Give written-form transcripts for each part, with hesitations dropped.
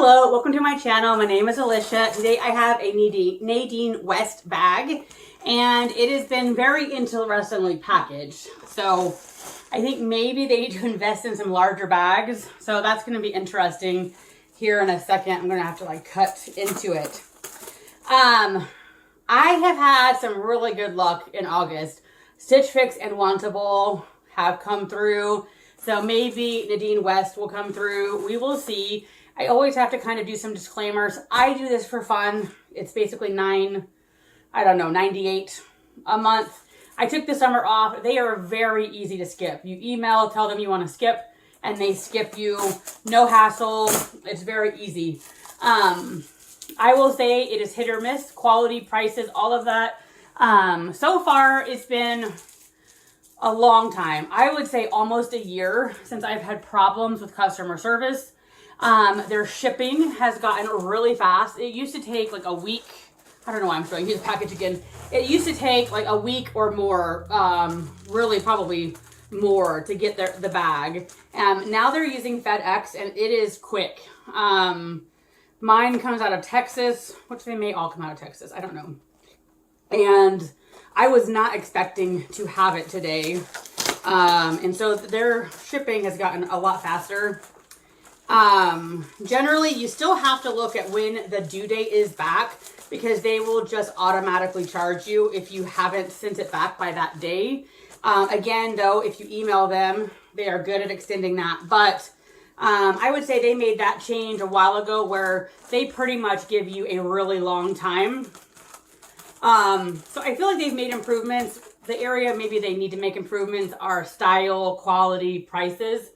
Hello, welcome to my channel. My name is Alicia. Today I have a Nadine West bag, and it has been very interestingly packaged. So I think maybe they need to invest in some larger bags. So that's going to be interesting here in a second. I'm going to have to like cut into it. I have had some really good luck in August. Stitch Fix and Wantable have come through. So maybe Nadine West will come through. We will see. I always have to kind of do some disclaimers. I do this for fun. It's basically $98 a month. I took the summer off. They are very easy to skip. You email, tell them you want to skip, and they skip you. No hassle. It's very easy. I will say it is hit or miss. Quality, prices, all of that. So far, it's been a long time. I would say almost a year since I've had problems with customer service. Their shipping has gotten really fast. It used to take like a week. I don't know why I'm showing you the package again. It used to take like a week or more, really probably more to get the bag. Now they're using FedEx and it is quick. Mine comes out of Texas, which they may all come out of Texas. I don't know. And I was not expecting to have it today. And so their shipping has gotten a lot faster. Generally, you still have to look at when the due date is back because they will just automatically charge you if you haven't sent it back by that day. Again, though, if you email them, they are good at extending that. But I would say they made that change a while ago where they pretty much give you a really long time. So I feel like they've made improvements. The area maybe they need to make improvements are style, quality, prices.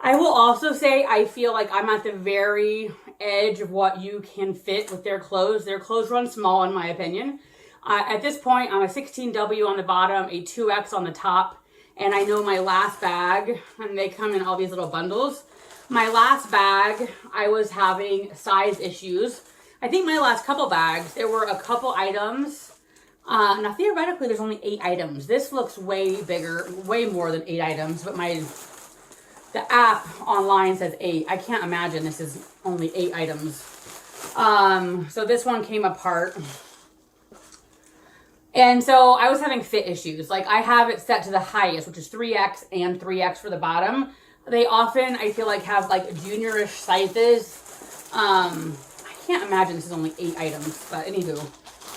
I will also say I feel like I'm at the very edge of what you can fit with their clothes. Their clothes run small in my opinion. At this point, I'm a 16W on the bottom, a 2X on the top, and I know my last bag, and they come in all these little bundles. My last bag, I was having size issues. I think my last couple bags, there were a couple items. Now theoretically, there's only 8 items. This looks way bigger, way more than 8 items, but the app online says 8. I can't imagine this is only 8 items. So this one came apart. And so I was having fit issues. Like I have it set to the highest, which is 3X and 3X for the bottom. They often, I feel like, have like juniorish sizes. I can't imagine this is only 8 items, but anywho.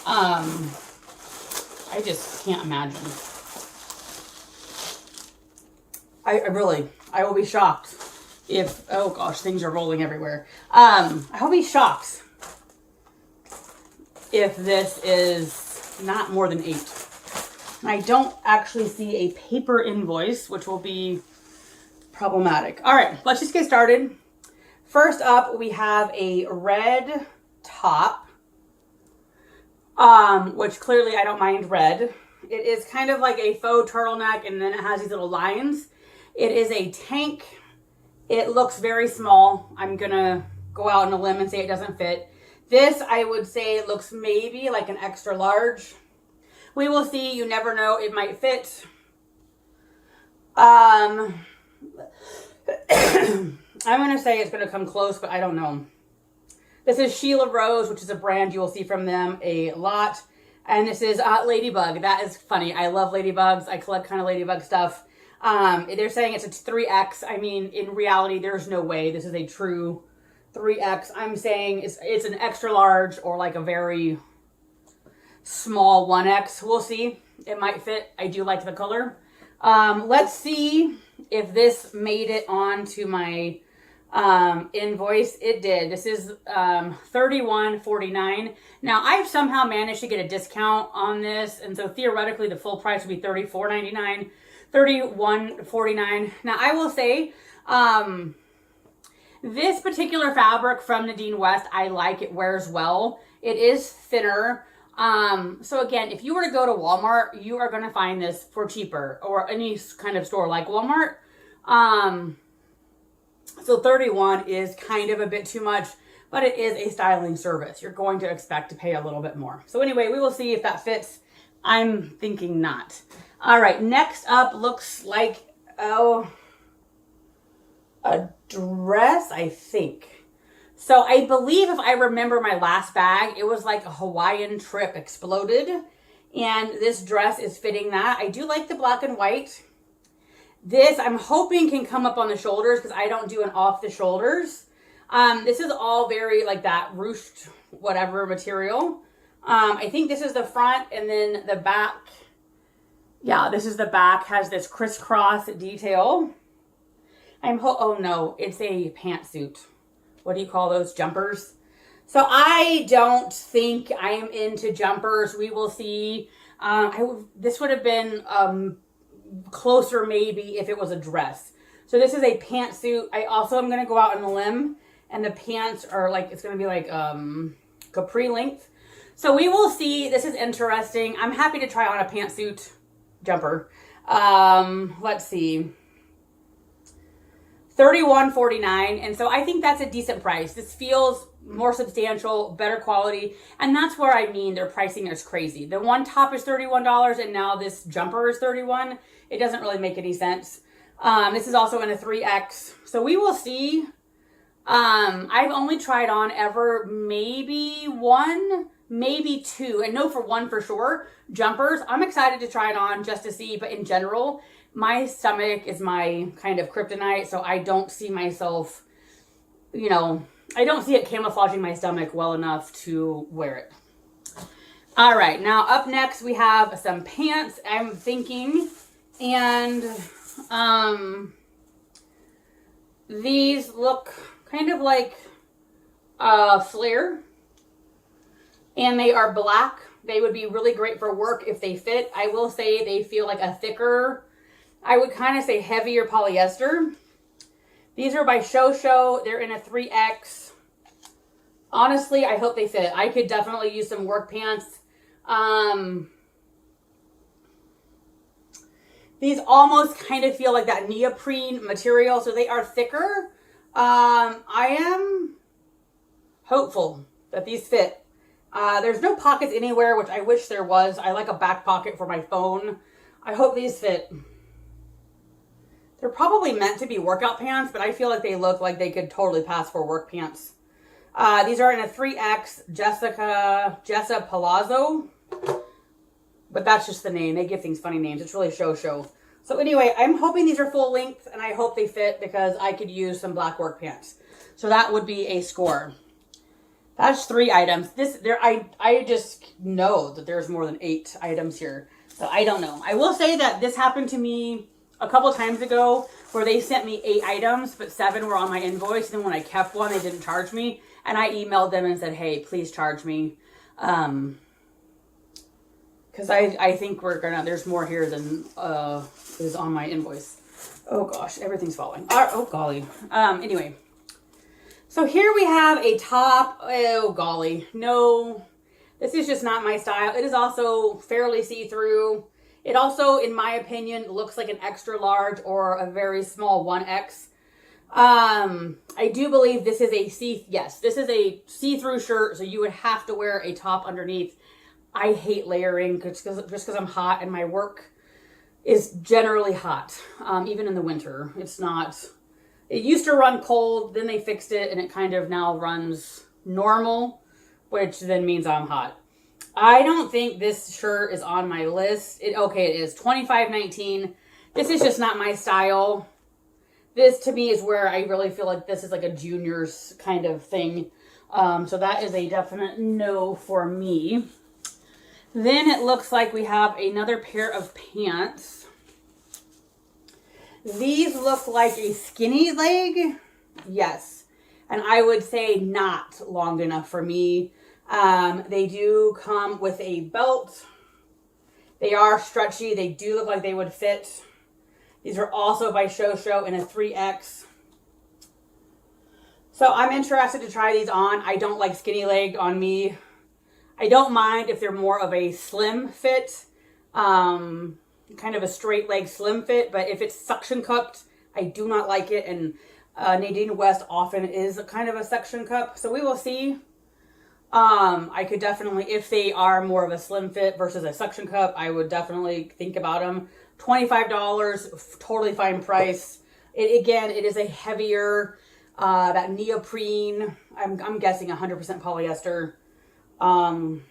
I just can't imagine. I will be shocked if, oh gosh, things are rolling everywhere. I will be shocked if this is not more than 8. And I don't actually see a paper invoice, which will be problematic. All right, let's just get started. First up, we have a red top, which clearly I don't mind red. It is kind of like a faux turtleneck, and then it has these little lines. It is a tank. It looks very small. I'm going to go out on a limb and say it doesn't fit. This, I would say, looks maybe like an extra large. We will see. You never know. It might fit. I'm going to say it's going to come close, but I don't know. This is Sheila Rose, which is a brand you will see from them a lot. And this is Ladybug. That is funny. I love ladybugs. I collect kind of ladybug stuff. They're saying it's a 3X. I mean, in reality, there's no way this is a true 3X. I'm saying it's an extra large or like a very small 1X. We'll see. It might fit. I do like the color. Let's see if this made it onto my invoice. It did. This is $31.49. Now, I've somehow managed to get a discount on this, and so theoretically the full price would be $34.99. $31.49. Now, I will say, this particular fabric from Nadine West, I like. It wears well. It is thinner. So again, if you were to go to Walmart, you are going to find this for cheaper, or any kind of store like Walmart. So 31 is kind of a bit too much, but it is a styling service. You're going to expect to pay a little bit more. So anyway, we will see if that fits. I'm thinking not. All right, next up looks like, a dress, I think. So I believe if I remember my last bag, it was like a Hawaiian trip exploded. And this dress is fitting that. I do like the black and white. This I'm hoping can come up on the shoulders because I don't do an off the shoulders. This is all very like that ruched whatever material. I think this is the front, and then the back. Yeah, this is the back, has this crisscross detail. Oh no, it's a pantsuit. What do you call those, jumpers? So I don't think I am into jumpers. We will see. This would have been closer maybe if it was a dress. So this is a pantsuit. I also am going to go out on a limb, and the pants are like, it's going to be like capri length. So we will see. This is interesting. I'm happy to try on a pantsuit jumper. Let's see. $31.49, and so I think that's a decent price. This feels more substantial, better quality, and that's where I mean their pricing is crazy. The one top is $31, and now this jumper is $31. It doesn't really make any sense. This is also in a 3X, so we will see. I've only tried on ever maybe one, maybe two, and no for one for sure, jumpers. I'm excited to try it on just to see, but in general, my stomach is my kind of kryptonite, so I don't see myself, you know, I don't see it camouflaging my stomach well enough to wear it. All right, now up next we have some pants, I'm thinking, and these look kind of like flare, and they are black. They would be really great for work if they fit. I will say they feel like a thicker, I would kind of say heavier polyester. These are by Show. They're in a 3X. Honestly, I hope they fit. I could definitely use some work pants. These almost kind of feel like that neoprene material, so they are thicker. I am hopeful that these fit. There's no pockets anywhere, which I wish there was. I like a back pocket for my phone. I hope these fit. They're probably meant to be workout pants, but I feel like they look like they could totally pass for work pants. These are in a 3X Jessa Palazzo. But that's just the name. They give things funny names. It's really Show. So anyway, I'm hoping these are full length, and I hope they fit because I could use some black work pants. So that would be a score. That's 3 items. I just know that there's more than 8 items here. So I don't know. I will say that this happened to me a couple times ago where they sent me 8 items, but 7 were on my invoice. And then when I kept one, they didn't charge me. And I emailed them and said, hey, please charge me. Because I think there's more here than is on my invoice. Oh gosh, everything's falling. Oh golly. Anyway. So here we have a top. Oh golly. No, this is just not my style. It is also fairly see-through. It also, in my opinion, looks like an extra large or a very small 1X. I do believe this is this is a see-through shirt, so you would have to wear a top underneath. I hate layering just because I'm hot, and my work is generally hot, even in the winter. It used to run cold, then they fixed it, and it kind of now runs normal, which then means I'm hot. I don't think this shirt is on my list. It is $25.19. This is just not my style. This to me is where I really feel like this is like a junior's kind of thing. So that is a definite no for me. Then it looks like we have another pair of pants. These look like a skinny leg. Yes. And I would say not long enough for me. They do come with a belt. They are stretchy. They do look like they would fit. These are also by Show in a 3X. So I'm interested to try these on. I don't like skinny legged on me. I don't mind if they're more of a slim fit, kind of a straight leg slim fit, but if it's suction cupped, I do not like it. And Nadine West often is a kind of a suction cup, so we will see. I could definitely, if they are more of a slim fit versus a suction cup, I would definitely think about them. $25, totally fine price. It is a heavier that neoprene, I'm guessing 100% polyester, 92%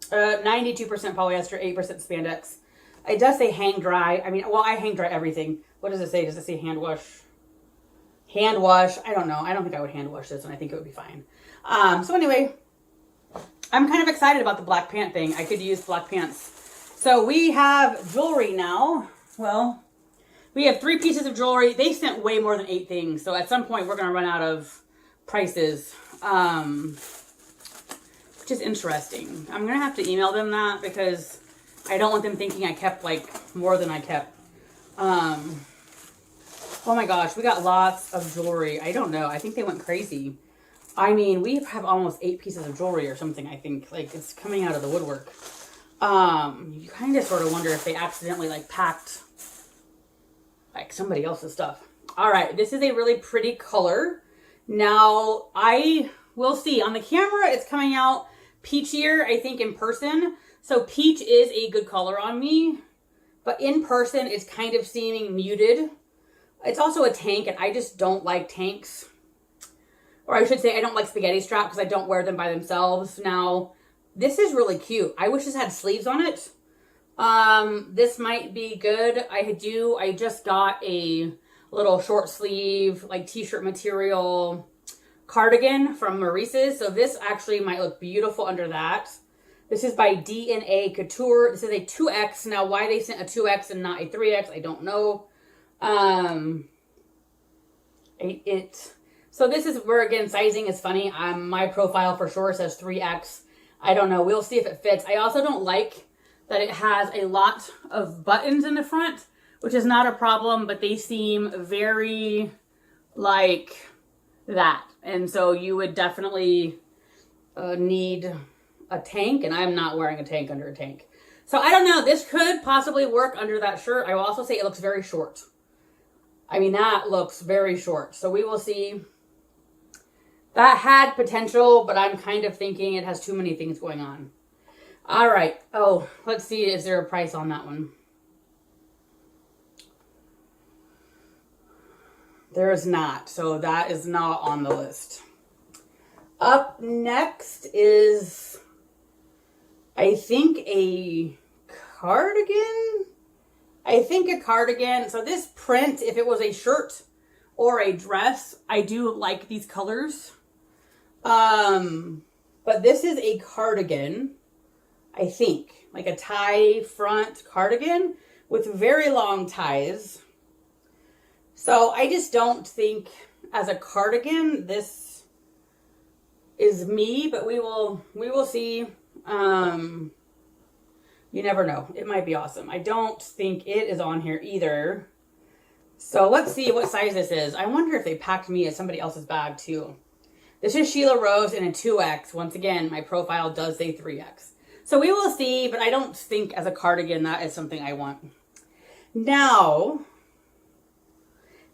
polyester, 8% spandex. It does say hang dry. I mean, well, I hang dry everything. What does it say? Does it say hand wash? Hand wash. I don't know. I don't think I would hand wash this, and I think it would be fine. So anyway, I'm kind of excited about the black pant thing. I could use black pants. So we have jewelry now. Well, we have 3 pieces of jewelry. They sent way more than 8 things. So at some point, we're going to run out of prices, which is interesting. I'm going to have to email them that because I don't want them thinking I kept like more than I kept. Oh my gosh, we got lots of jewelry. I don't know. I think they went crazy. I mean, we have almost 8 pieces of jewelry or something, I think. Like, it's coming out of the woodwork. You kind of sort of wonder if they accidentally, like, packed, like, somebody else's stuff. All right, this is a really pretty color. Now, I will see. On the camera, it's coming out peachier, I think, in person. So, peach is a good color on me. But in person, it's kind of seeming muted. It's also a tank, and I just don't like tanks. Or I should say, I don't like spaghetti strap because I don't wear them by themselves. Now, this is really cute. I wish this had sleeves on it. This might be good. I just got a little short sleeve, like t-shirt material cardigan from Maurice's. So this actually might look beautiful under that. This is by DNA Couture. This is a 2X. Now, why they sent a 2X and not a 3X, I don't know. So this is where, again, sizing is funny. My profile for sure says 3X. I don't know. We'll see if it fits. I also don't like that it has a lot of buttons in the front, which is not a problem, but they seem very like that. And so you would definitely need a tank, and I'm not wearing a tank under a tank. So I don't know. This could possibly work under that shirt. I will also say it looks very short. I mean, that looks very short. So we will see. That had potential, but I'm kind of thinking it has too many things going on. All right. Oh, let's see. Is there a price on that one? There is not. So that is not on the list. Up next is, I think, a cardigan. So this print, if it was a shirt or a dress, I do like these colors. But this is a cardigan, I think, like a tie front cardigan with very long ties. So I just don't think as a cardigan, this is me, but we will see. You never know. It might be awesome. I don't think it is on here either. So let's see what size this is. I wonder if they packed me as somebody else's bag too. This is Sheila Rose in a 2X. Once again, my profile does say 3X. So we will see, but I don't think as a cardigan that is something I want. Now,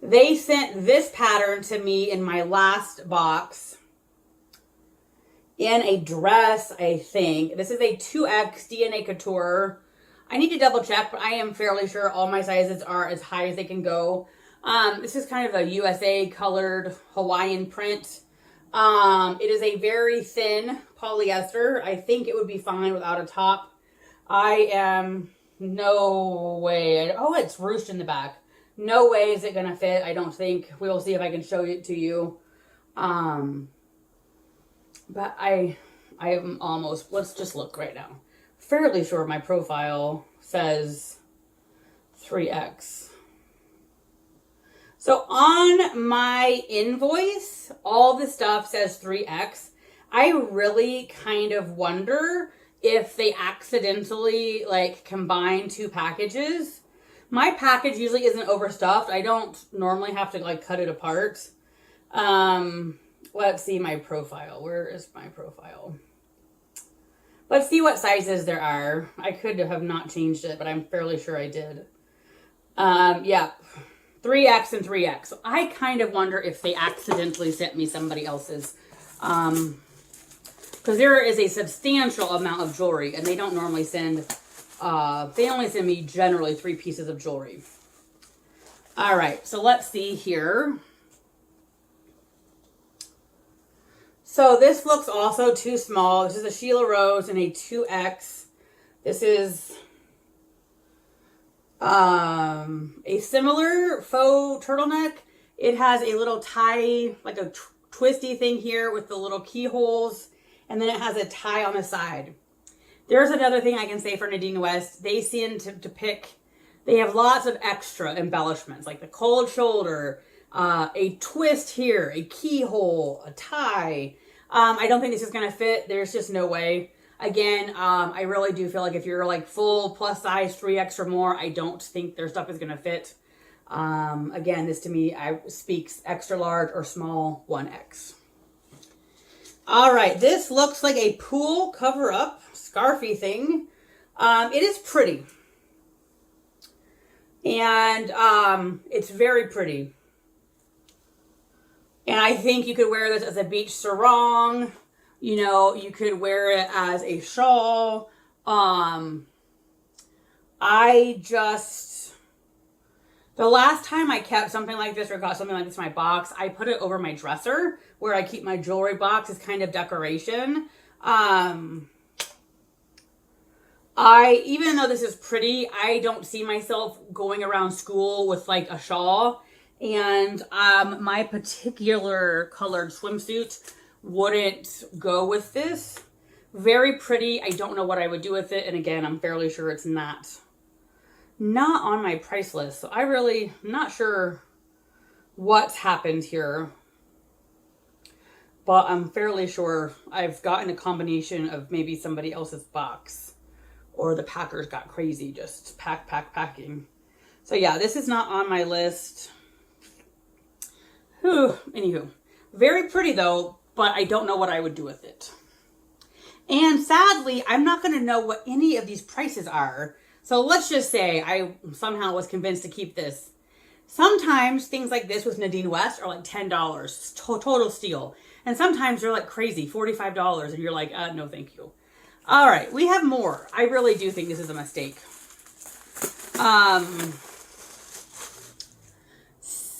they sent this pattern to me in my last box in a dress, I think. This is a 2X DNA Couture. I need to double check, but I am fairly sure all my sizes are as high as they can go. This is kind of a USA colored Hawaiian print. It is a very thin polyester. I think it would be fine without a top. I am no way. Oh, it's ruched in the back. No way is it going to fit, I don't think. We'll see if I can show it to you. But I am almost, let's just look right now. Fairly sure my profile says 3X. So on my invoice, all the stuff says 3X. I really kind of wonder if they accidentally like combine 2 packages. My package usually isn't overstuffed. I don't normally have to like cut it apart. Let's see my profile. Where is my profile? Let's see what sizes there are. I could have not changed it, but I'm fairly sure I did. Yeah, 3X and 3X. So I kind of wonder if they accidentally sent me somebody else's. Because there is a substantial amount of jewelry, and they don't normally send, they only send me generally 3 pieces of jewelry. All right, so let's see here. So this looks also too small. This is a Sheila Rose in a 2X. This is a similar faux turtleneck. It has a little tie, like a twisty thing here with the little keyholes. And then it has a tie on the side. There's another thing I can say for Nadine West. They seem to pick, they have lots of extra embellishments, like the cold shoulder, a twist here, a keyhole, a tie. I don't think this is going to fit. There's just no way. Again, I really do feel like if you're like full plus size 3X or more, I don't think their stuff is going to fit. Again, this to me speaks extra large or small 1X. All right, this looks like a pool cover-up scarfy thing. It is pretty. And it's very pretty. And I think you could wear this as a beach sarong. You know, you could wear it as a shawl. The last time I kept something like this or got something like this in my box, I put it over my dresser where I keep my jewelry box as kind of decoration. Even though this is pretty, I don't see myself going around school with like a shawl. And my particular colored swimsuit wouldn't go with this. Very pretty. I don't know what I would do with it. And again, I'm fairly sure it's not on my price list. So I really not sure what's happened here. But I'm fairly sure I've gotten a combination of maybe somebody else's box. Or the packers got crazy just packing. So yeah, this is not on my list. Anywho, very pretty though, but I don't know what I would do with it. And sadly, I'm not going to know what any of these prices are. So let's just say I somehow was convinced to keep this. Sometimes things like this with Nadine West are like $10, total steal. And sometimes they're like crazy, $45, and you're like, no thank you. All right, we have more. I really do think this is a mistake.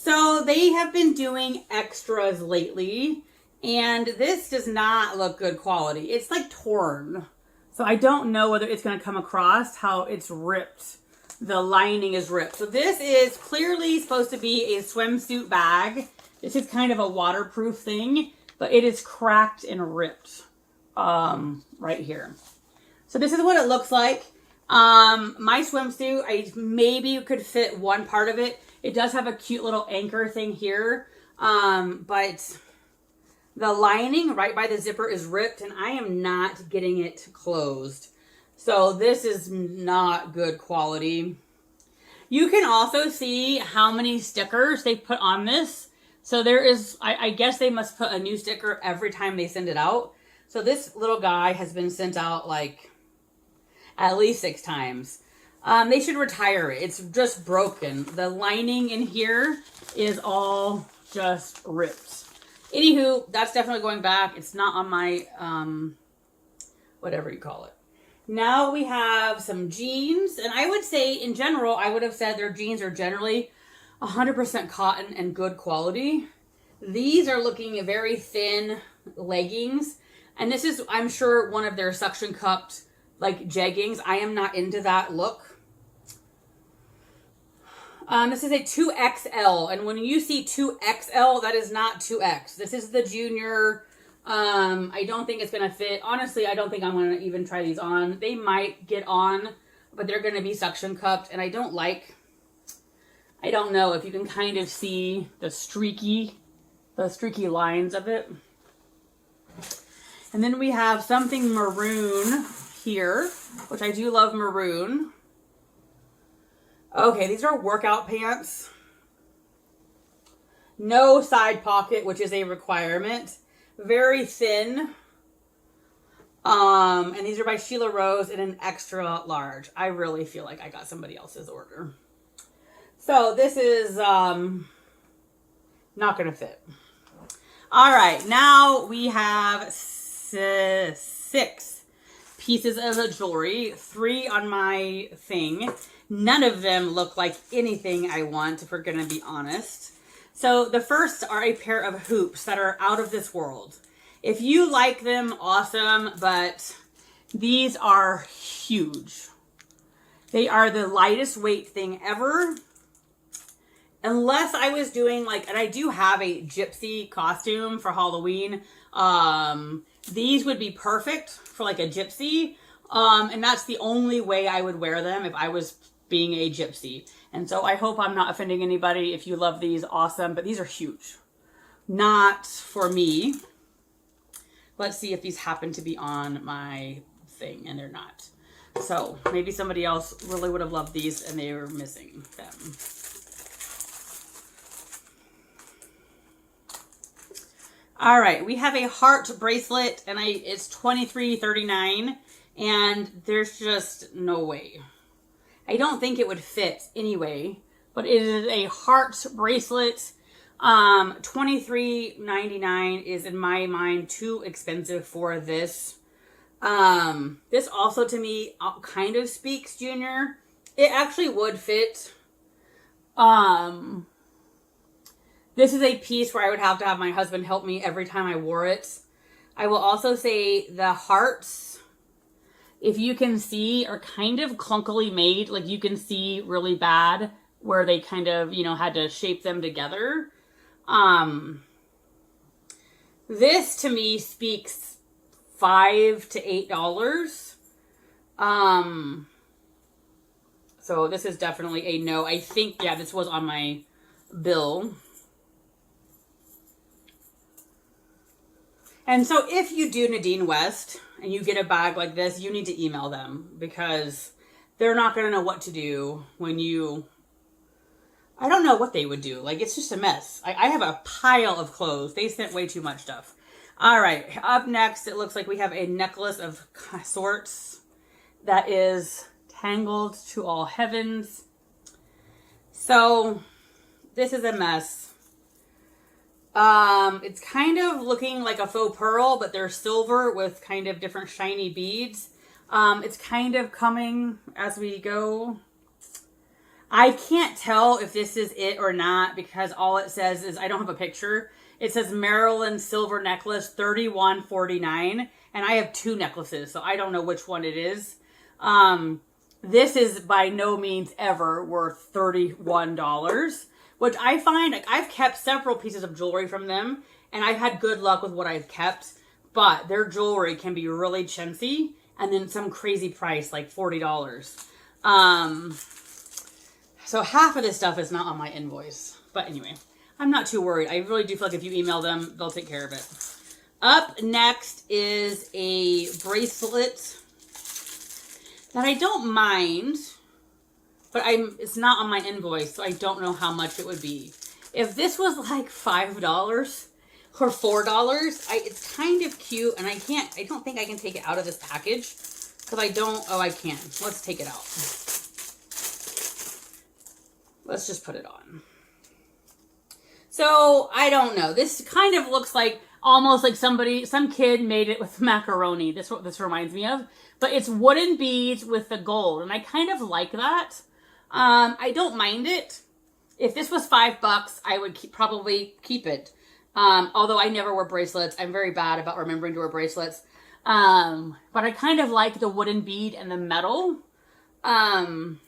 So they have been doing extras lately, and this does not look good quality. It's like torn. So I don't know whether it's going to come across how it's ripped. The lining is ripped. So this is clearly supposed to be a swimsuit bag. This is kind of a waterproof thing, but it is cracked and ripped right here. So this is what it looks like. My swimsuit, I maybe could fit one part of it. It does have a cute little anchor thing here, but the lining right by the zipper is ripped, and I am not getting it closed. So this is not good quality. You can also see how many stickers they put on this. So there is, I guess they must put a new sticker every time they send it out. So this little guy has been sent out like at least 6 times. They should retire it. It's just broken. The lining in here is all just ripped. Anywho, that's definitely going back. It's not on my, whatever you call it. Now we have some jeans. And I would say, in general, I would have said their jeans are generally 100% cotton and good quality. These are looking very thin leggings. And this is, I'm sure, one of their suction cupped, like, jeggings. I am not into that look. This is a 2XL, and when you see 2XL, that is not 2X. This is the junior. I don't think it's going to fit. Honestly, I don't think I'm going to even try these on. They might get on, but they're going to be suction cupped, and I don't know if you can kind of see the streaky lines of it. And then we have something maroon here, which I do love maroon. Okay, these are workout pants. No side pocket, which is a requirement. Very thin. And these are by Sheila Rose in an extra large. I really feel like I got somebody else's order. So this is not going to fit. All right, now we have 6 pieces of jewelry. 3 on my thing. None of them look like anything I want, if we're going to be honest. So the first are a pair of hoops that are out of this world. If you like them, awesome, but these are huge. They are the lightest weight thing ever. Unless I was doing like, and I do have a gypsy costume for Halloween. These would be perfect for like a gypsy. And that's the only way I would wear them if I was being a gypsy. And so I hope I'm not offending anybody. If you love these, awesome. But these are huge. Not for me. Let's see if these happen to be on my thing, and they're not. So maybe somebody else really would have loved these and they were missing them. All right, we have a heart bracelet, and it's $23.39, and there's just no way. I don't think it would fit anyway, but it is a heart bracelet. $23.99 is in my mind too expensive for this. This also to me kind of speaks Junior. It actually would fit. This is a piece where I would have to have my husband help me every time I wore it. I will also say the hearts, if you can see, are kind of clunkily made. Like you can see really bad where they kind of, you know, had to shape them together. This to me speaks $5 to $8. So this is definitely a no. I think, yeah, this was on my bill. And so if you do Nadine West and you get a bag like this, you need to email them because they're not going to know what to do when you, I don't know what they would do. Like, it's just a mess. I have a pile of clothes. They sent way too much stuff. All right. Up next, it looks like we have a necklace of sorts that is tangled to all heavens. So this is a mess. It's kind of looking like a faux pearl, but they're silver with kind of different shiny beads. It's kind of coming as we go. I can't tell if this is it or not because all it says is, I don't have a picture. It says Maryland silver necklace, $31.49. And I have two necklaces, so I don't know which one it is. This is by no means ever worth $31. Which I find, like, I've kept several pieces of jewelry from them, and I've had good luck with what I've kept, but their jewelry can be really chintzy, and then some crazy price, like $40. So half of this stuff is not on my invoice. But anyway, I'm not too worried. I really do feel like if you email them, they'll take care of it. Up next is a bracelet that I don't mind, but it's not on my invoice, so I don't know how much it would be. If this was like $5 or $4, it's kind of cute, and I don't think I can take it out of this package, because I can. Let's take it out. Let's just put it on. So, I don't know. This kind of looks like, almost like some kid made it with macaroni. This what this reminds me of. But it's wooden beads with the gold, and I kind of like that. I don't mind it. If this was $5, I would probably keep it. Although I never wear bracelets. I'm very bad about remembering to wear bracelets. But I kind of like the wooden bead and the metal. And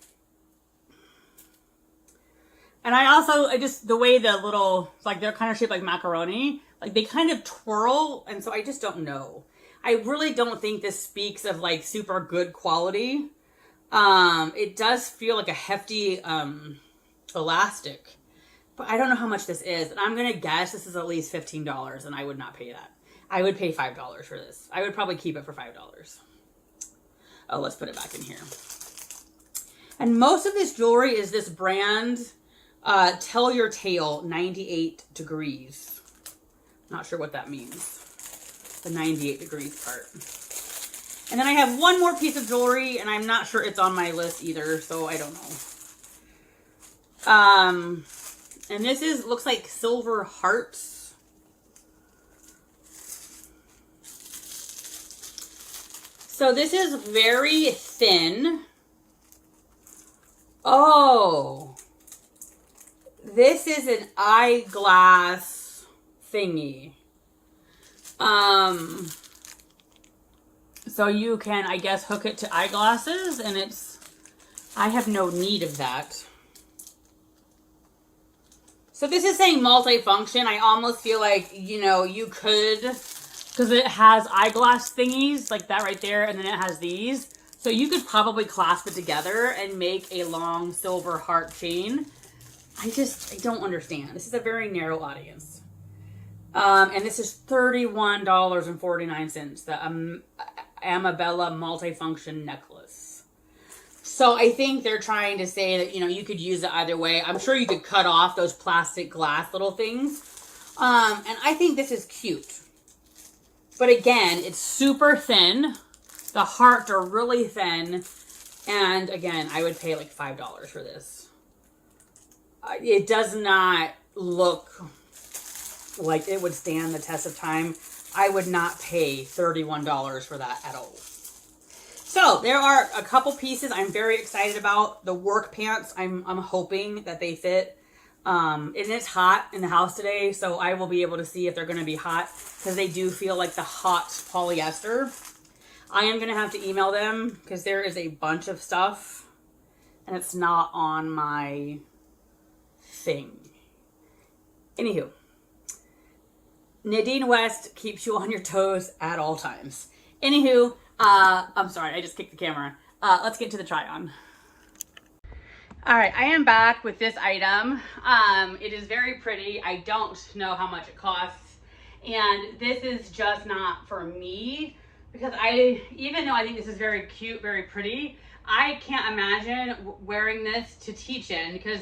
the way the little, like they're kind of shaped like macaroni. Like they kind of twirl. And so I just don't know. I really don't think this speaks of like super good quality. It does feel like a hefty, elastic, but I don't know how much this is. And I'm going to guess this is at least $15 and I would not pay that. I would pay $5 for this. I would probably keep it for $5. Oh, let's put it back in here. And most of this jewelry is this brand, Tell Your Tale 98 degrees. Not sure what that means. The 98 degrees part. And then I have one more piece of jewelry, and I'm not sure it's on my list either, so I don't know. And this looks like silver hearts. So this is very thin. Oh. This is an eyeglass thingy. So you can, I guess, hook it to eyeglasses, and I have no need of that. So this is saying multifunction. I almost feel like, you know, you could, because it has eyeglass thingies like that right there, and then it has these. So you could probably clasp it together and make a long silver heart chain. I don't understand. This is a very narrow audience. And this is $31.49, the Amabella multifunction necklace. So I think they're trying to say that, you know, you could use it either way. I'm sure you could cut off those plastic glass little things. And I think this is cute. But again, it's super thin. The hearts are really thin. And again, I would pay like $5 for this. It does not look like it would stand the test of time. I would not pay $31 for that at all. So there are a couple pieces I'm very excited about. The work pants, I'm hoping that they fit. And it's hot in the house today, so I will be able to see if they're going to be hot, because they do feel like the hot polyester. I am going to have to email them because there is a bunch of stuff and it's not on my thing. Anywho, Nadine West keeps you on your toes at all times. Anywho, I'm sorry, I just kicked the camera. Let's get to the try on. All right, I am back with this item. It is very pretty. I don't know how much it costs. And this is just not for me, because even though I think this is very cute, very pretty, I can't imagine wearing this to teach in, because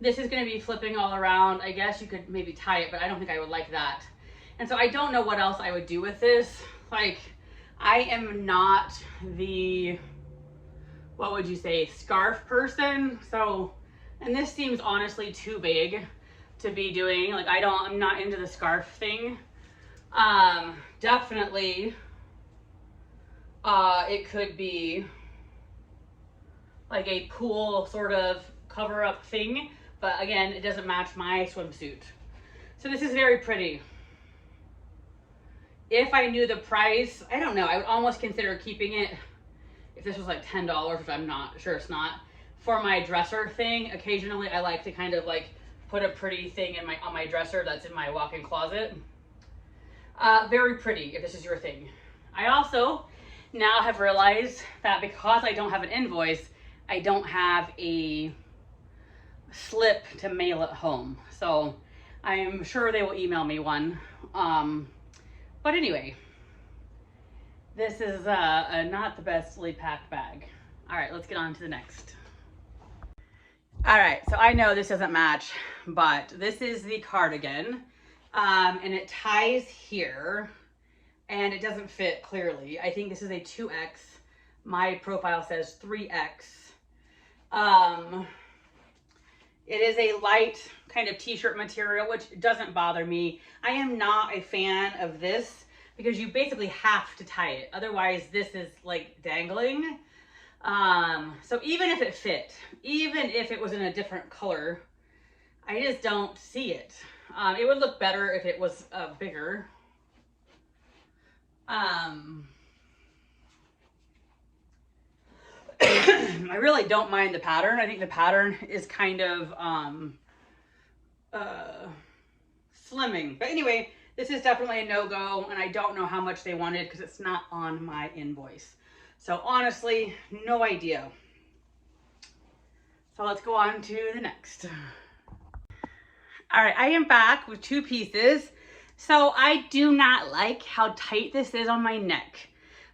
this is going to be flipping all around. I guess you could maybe tie it, but I don't think I would like that. And so I don't know what else I would do with this. Like, I am not the, what would you say, scarf person. So, and this seems honestly too big to be doing. Like, I'm not into the scarf thing. Definitely, it could be like a pool sort of cover up thing. But again, it doesn't match my swimsuit. So this is very pretty. If I knew the price, I don't know, I would almost consider keeping it if this was like $10, which I'm not sure it's not. For my dresser thing, occasionally I like to kind of like put a pretty thing on my dresser that's in my walk-in closet. Very pretty if this is your thing. I also now have realized that because I don't have an invoice, I don't have a slip to mail it home. So I'm sure they will email me one. But anyway, this is not the bestly packed bag. All right, let's get on to the next. All right, so I know this doesn't match, but this is the cardigan. And it ties here, and it doesn't fit clearly. I think this is a 2X. My profile says 3X. It is a light kind of t-shirt material, which doesn't bother me. I am not a fan of this because you basically have to tie it. Otherwise, this is like dangling. So even if it fit, even if it was in a different color, I just don't see it. It would look better if it was bigger. I really don't mind the pattern. I think the pattern is kind of slimming. But anyway, this is definitely a no-go, and I don't know how much they wanted because it's not on my invoice. So honestly, no idea. So let's go on to the next. All right, I am back with 2 pieces. So I do not like how tight this is on my neck.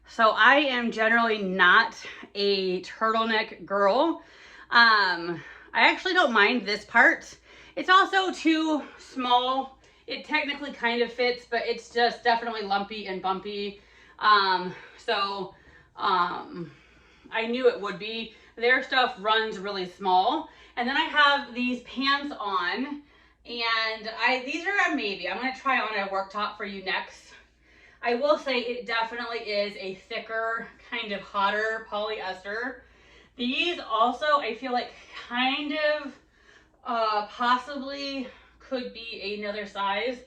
So I am generally not a turtleneck girl. I actually don't mind this part. It's also too small. It technically kind of fits, but it's just definitely lumpy and bumpy. I knew it would be. Their stuff runs really small. And then I have these pants on, and these are a maybe. I'm gonna try on a work top for you next. I will say it definitely is a thicker, kind of hotter polyester. These also, I feel like kind of possibly could be another size.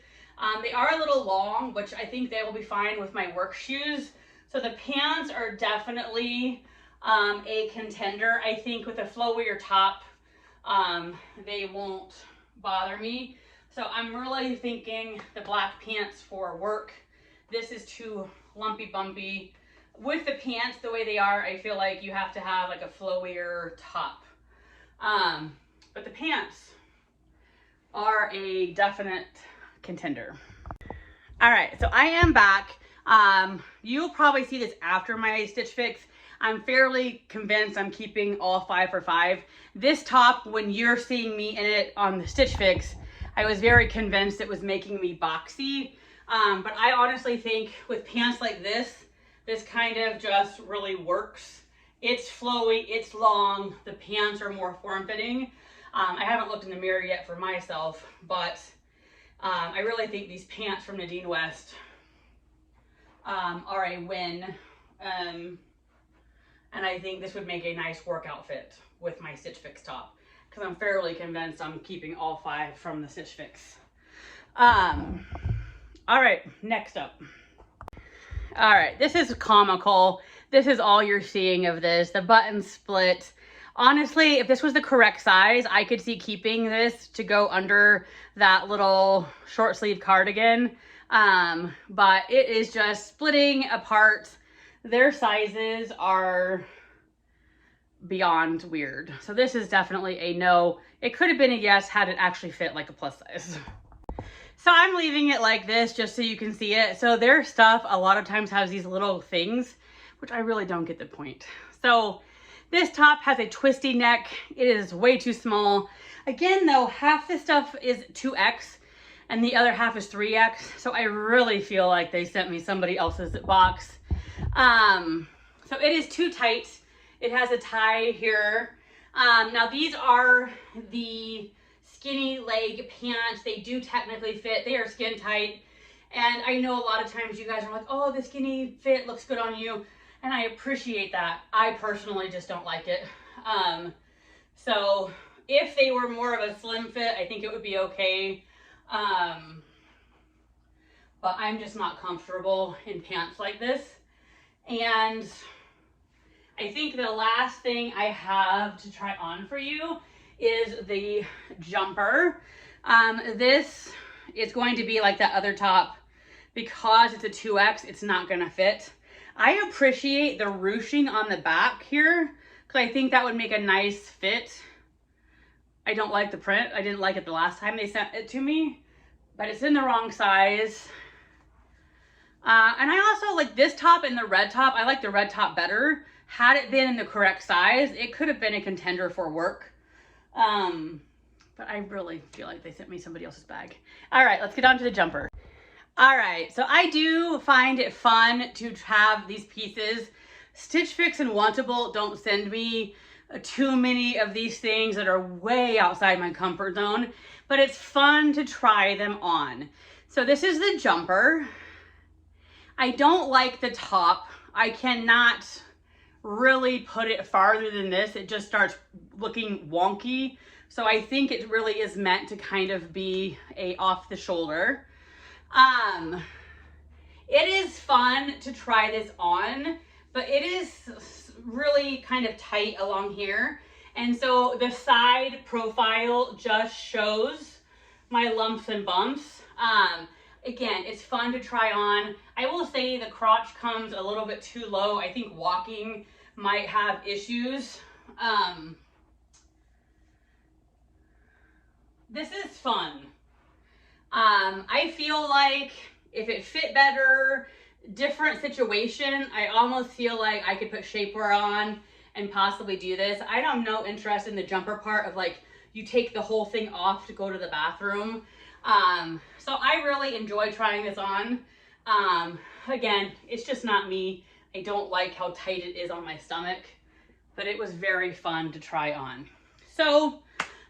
They are a little long, which I think they will be fine with my work shoes. So the pants are definitely a contender. I think with a flowier top, they won't bother me. So I'm really thinking the black pants for work. This is too lumpy bumpy. With the pants the way they are, I feel like you have to have like a flowier top. But the pants are a definite contender. All right, so I am back. You'll probably see this after my Stitch Fix. I'm fairly convinced I'm keeping all 5 for $5. This top, when you're seeing me in it on the Stitch Fix, I was very convinced it was making me boxy. But I honestly think with pants like this kind of just really works. It's flowy, it's long, the pants are more form-fitting. I haven't looked in the mirror yet for myself, but I really think these pants from Nadine West are a win. And I think this would make a nice work outfit with my Stitch Fix top, because I'm fairly convinced I'm keeping all 5 from the Stitch Fix. All right, next up. All right, this is comical. This is all you're seeing of this. The button split. Honestly, if this was the correct size, I could see keeping this to go under that little short sleeve cardigan. But it is just splitting apart. Their sizes are beyond weird. So this is definitely a no. It could have been a yes had it actually fit like a plus size. So I'm leaving it like this just so you can see it. So their stuff a lot of times has these little things, which I really don't get the point. So this top has a twisty neck. It is way too small. Again though, half the stuff is 2X and the other half is 3X. So I really feel like they sent me somebody else's box. So it is too tight. It has a tie here. Now these are the skinny leg pants. They do technically fit. They are skin tight. And I know a lot of times you guys are like, oh, the skinny fit looks good on you. And I appreciate that. I personally just don't like it. So if they were more of a slim fit, I think it would be okay. But I'm just not comfortable in pants like this. And I think the last thing I have to try on for you is the jumper. This is going to be like that other top. Because it's a 2X, it's not gonna fit. I appreciate the ruching on the back here, because I think that would make a nice fit. I don't like the print. I didn't like it the last time they sent it to me, but it's in the wrong size. And I also like this top and the red top. I like the red top better. Had it been in the correct size, it could have been a contender for work. But I really feel like they sent me somebody else's bag. All right, let's get on to the jumper. All right, so I do find it fun to have these pieces. Stitch Fix and Wantable don't send me too many of these things that are way outside my comfort zone, but it's fun to try them on. So this is the jumper. I don't like the top. I cannot really put it farther than this. It just starts looking wonky. So I think it really is meant to kind of be a off the shoulder. It is fun to try this on, but it is really kind of tight along here. And so the side profile just shows my lumps and bumps. Again, it's fun to try on. I will say the crotch comes a little bit too low. I think walking might have issues. This is fun. I feel like if it fit better, different situation, I almost feel like I could put shapewear on and possibly do this. I have no interest in the jumper part of like, you take the whole thing off to go to the bathroom. So I really enjoy trying this on. Again, it's just not me. I don't like how tight it is on my stomach, but it was very fun to try on. So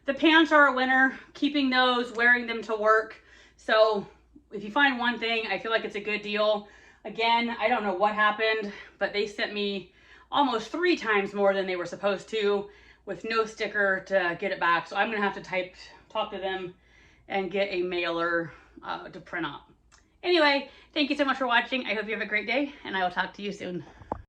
the pants are a winner, keeping those, wearing them to work. So if you find one thing, I feel like it's a good deal. Again, I don't know what happened, but they sent me almost 3 times more than they were supposed to with no sticker to get it back. So I'm gonna have to talk to them and get a mailer to print out. Anyway, thank you so much for watching. I hope you have a great day, and I will talk to you soon.